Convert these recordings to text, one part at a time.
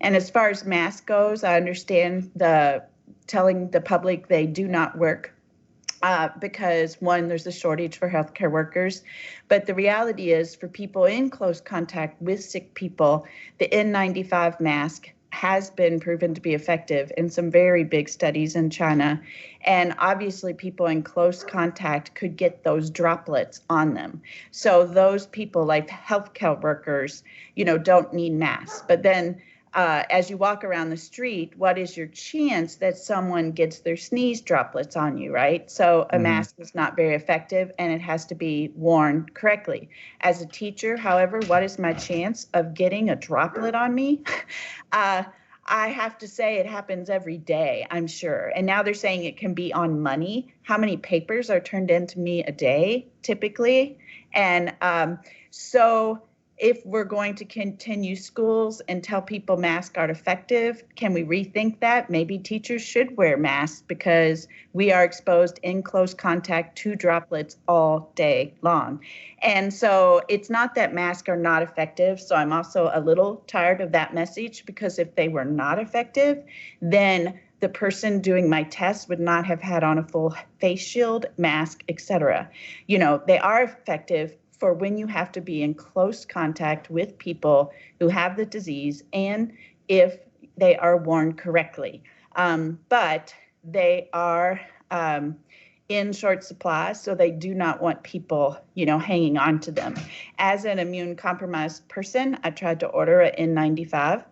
And as far as masks goes, I understand telling the public they do not work. Because one, there's a shortage for healthcare workers, but the reality is for people in close contact with sick people, the N95 mask has been proven to be effective in some very big studies in China. And obviously people in close contact could get those droplets on them. So those people like healthcare workers, don't need masks. But then as you walk around the street, what is your chance that someone gets their sneeze droplets on you, right? So a mask is not very effective and it has to be worn correctly. As a teacher, however, what is my chance of getting a droplet on me? I have to say it happens every day, I'm sure. And now they're saying it can be on money. How many papers are turned into me a day, typically? And so if we're going to continue schools and tell people masks aren't effective, can we rethink that? Maybe teachers should wear masks because we are exposed in close contact to droplets all day long. And so it's not that masks are not effective. So I'm also a little tired of that message, because if they were not effective, then the person doing my test would not have had on a full face shield, mask, etc. They are effective for when you have to be in close contact with people who have the disease and if they are worn correctly. But they are in short supply, so they do not want people, hanging on to them. As an immune compromised person, I tried to order an N95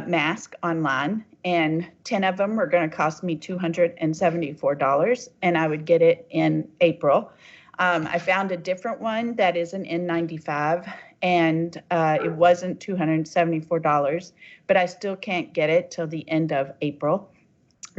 mask online, and 10 of them were going to cost me $274, and I would get it in April. I found a different one that is an N95, and it wasn't $274, but I still can't get it till the end of April,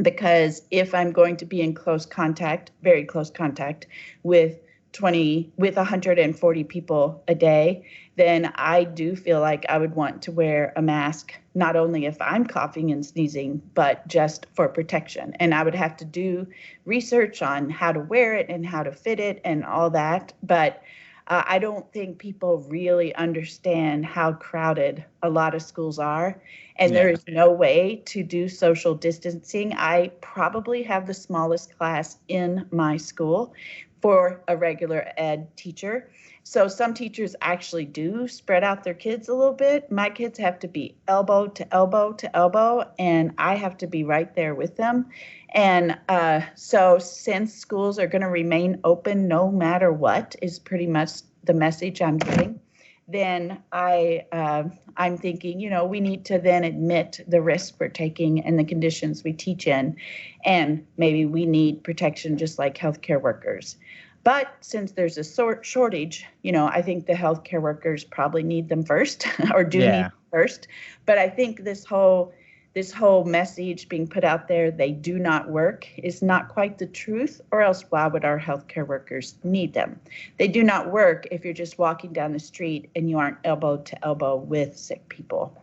because if I'm going to be in close contact, very close contact with 140 people a day, then I do feel like I would want to wear a mask, not only if I'm coughing and sneezing, but just for protection. And I would have to do research on how to wear it and how to fit it and all that. But I don't think people really understand how crowded a lot of schools are. And there is no way to do social distancing. I probably have the smallest class in my school for a regular ed teacher. So some teachers actually do spread out their kids a little bit. My kids have to be elbow to elbow to elbow, and I have to be right there with them. And so since schools are going to remain open no matter what is pretty much the message I'm getting, then I'm thinking, we need to then admit the risk we're taking and the conditions we teach in, and maybe we need protection just like healthcare workers. But since there's a shortage, I think the healthcare workers probably need them first or do need them first. But I think this whole message being put out there, they do not work, is not quite the truth, or else why would our healthcare workers need them? They do not work if you're just walking down the street and you aren't elbow to elbow with sick people.